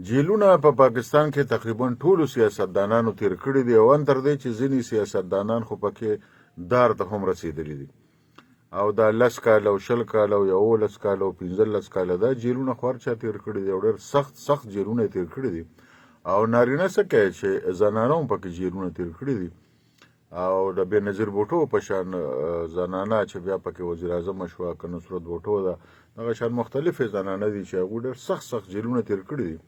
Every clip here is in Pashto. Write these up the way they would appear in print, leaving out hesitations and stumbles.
جیلونه په پاکستان کې تقریبا ټولو سیاستدانانو تیر کړي دي او ان تر دې چې ځینې سیاستدانان خو پکې دار ته هم رسیدلي دي او دا 10 کال او 20 کال او 11 کال او 15 کال دا جیلونه خور چا تیر کړي دي او ډېر سخت جیلونه تیر کړي دي او نارینه څه کوي چې زنانه هم پکې جیلونه تیر کړي دي او د بېنظیر بوټو په شان زنانه چې بیا پکې وزیر اعظم شوه که نصرت بوټو ده دغه شان مختلفې زنانه دي چې هغوی ډېر سخت جیلونه تیر کړي دي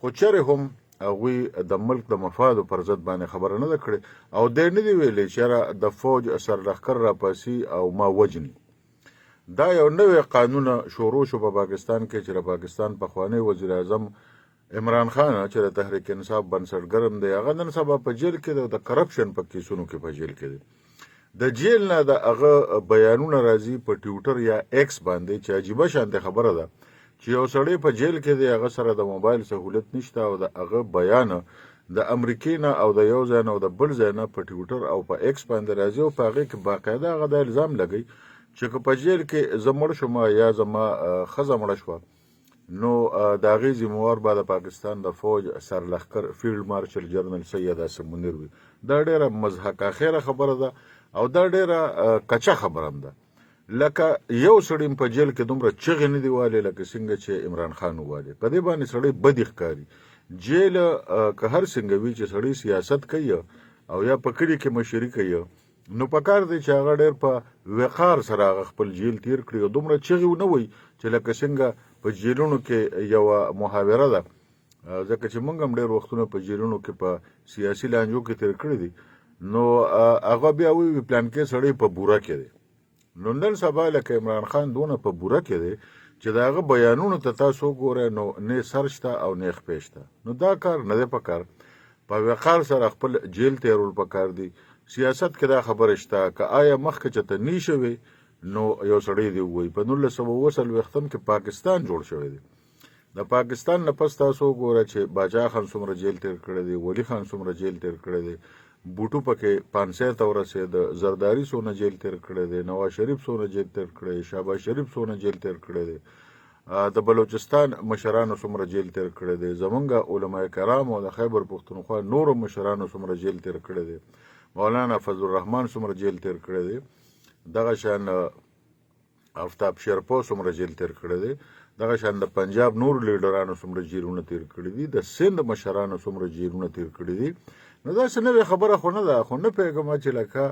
خو چېرې هم هغوی د ملک د مفادو پر ضد باندې خبره نه ده کړې او دی نه دي ویلي چې یاره د فوج سرلښکر راپاسي او ما وجني دا یو نوی قانون شروع شو په پاکستان کې چې د پاکستان پخوانی وزیر اعظم عمران خان چې د تحریک انصاف بنسټګر دی هغه نن سبا په جیل کې د کرپشن په کیسونو کې په جیل کې دی د جیل نه د هغه بیانونه راځي په ټویټر یا ایکس باندې چې عجیبه شانته خبره ده چې یو سړی په جیل کې دی هغه سره د موبایل سهولت نشته او د هغه بیان د امریکې نه او د یو ځای نه او د بل ځای نه په ټویټر او په ایکس باندې راځي او په هغې کې باقاعده هغه د الزام لګوي چې که په جیل کې زه مړ شوم یا زما ښځه مړه شوه نو د هغې ذموار به د پاکستان د فوج سرلښکر فیلډ مارشل جنرال سید اسم منیر وي دا ډېره مضحکاخیره خبره ده او دا ډېره کچه خبره هم ده لکه یو سړی په جیل کې دومره چغې نه دی والې لکه څنګه چې عمران خان ووالې په دې باندې سړی بدې ښکاري جیل که هر څنګه وي چې سړی سیاست کوي او یا په کلي کې مشري کوي نو پکار دی چې هغه ډېر په وقار سره هغه خپل جیل تیر کړي او دومره چغې ونه وایي چې لکه څنګه په جیلونو کې یوه محاوره ده ځکه چې موږ هم ډېر وختونه په جیلونو کې په سیاسي لانجو کې تیر کړي دي نو هغه بیا وایي پلانکې سړی په بوره کې دی نو نن سبا لکه عمران خان دونه په بوره کې دی چې د هغه بیانونو ته تاسو وګورئ نو نه سر شته او نه خپې شته نو دا کار نه دی پکار په وقار سره خپل جیل تیرول پکار دی سیاست کې دا خبره شته که آیا مخکې چې ته نی شوې نو یو سړی دی ووایي په 1940 کې پاکستان جوړ شوی دی د پاکستان نه پس تاسو وګوره چې باچا خان څومره جیل تیر کړی دی ولی خان څومره جیل تیر کړی دی بوټو پکې 500 ته ورسېد زرداری څونه جیل تیر کړی دی نواز شریف څونه جیل تیر کړی دی شهباز شریف څونه جیل تیر کړی دی د بلوچستان مشرانو څومره جیل تیر کړی دی زمونږ علما کرام او د خیبر پښتونخوا نورو مشرانو څومره جیل تیر کړی دی مولانا فضل الرحمن څومره جیل تیر کړی دی دغه شان آفتاب شیرپو څومره جیل تیر کړی دی دغه شان د پنجاب نور لیډرانو څومره جیلونه تیر کړي دي د سند مشرانو څومره جیلونه تیر کړي دي نو داسې نوې خبره خو نه ده خو نه پوهېږم چې لکه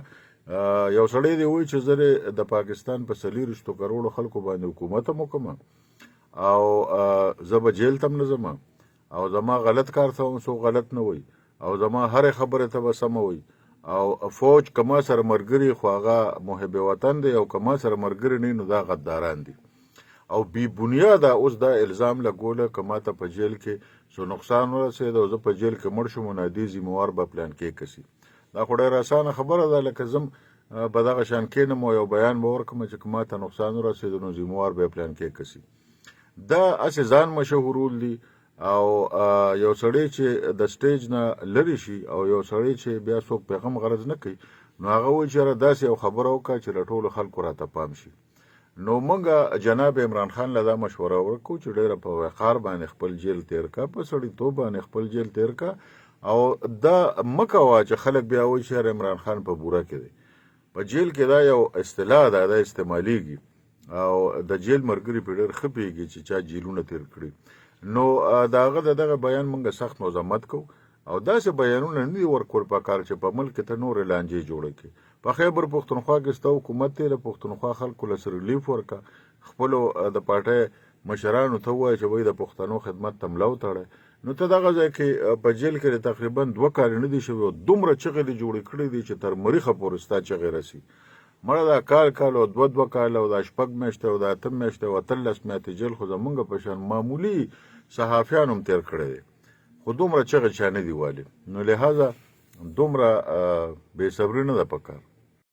یو سړی دی وایي چې زه د پاکستان په 40 کروړو خلکو باندې حکومت هم وکړم او زه به جیل ته هم نه ځم او زما غلط کار ته هم څوک غلط نه وایي او زما هرې خبرې ته به سمه وایي او فوج که ما سره ملګري خو هغه محب وطن دی او که ما سره ملګري نه نو دا غداران دي او بی بنیاده اوس دا الزام لګوله که ما ته په جیل کې څه نقصان ورسېد او زه په جیل کې مړ شوم نو دې ذموار به پلان کې کسي دا خو ډېره اسانه خبره ده لکه زم په دغه شان کښېنم او یو بیان به ورکړم چې که ما ته نقصان ورسېد نو ذموار به پلان کې کسي دا هسې ځان مشهورول دي او یو سړی چې د سټیج نه لرې شي او یو سړی چې بیا څوک پیغام غرض نه کوي نو هغه وایي چې یاره داسې یو خبره وکړه چې له ټولو خلکو راته پام شي نو موږ جناب عمران خان له دا مشوره ورکړو چې ډېره په وقار باندې خپل جیل تیر کا په سړیتوب باندې خپل جیل تیر کا او دا مه کوه چې خلک بیا وایي چې عمران خان په بوره کې دی په جیل کې دا یو اصطلاح ده دا استعمالیږي او د جیل ملګري پرې ډېر ښه پوهېږي چې چا جیلونه تیر کړي نو د هغه دغه بیان موږ سخت مذمت کوو او داسې بیانونه نه دي ورکول پکار چې په ملک کې ته نورې لانجې جوړه کړي په خیبر پښتونخوا کې ستا حکومت دی د پښتونخوا خلکو له ریلیف ورکړه خپلو د پارټۍ مشرانو ته ووایه چې وایي د پښتنو خدمت ته ملا وتړی نو ته دغه ځای کې په جیل کې تقریبا 2 کال نه دي شوي او دومره چغې دې جوړې کړې دي چې تر مریخه پورې ستا چغې رسي مړه دا کال او 2 کال او دا 6 میاشتې او دا 8 میاشتې او 13 میاشتې جیل خو زمونږ په شان معمولي صحافیان هم تیر کړی دی خو دومره چغې چا نه دي والې نو لهذا دومره بې صبري نه ده پکار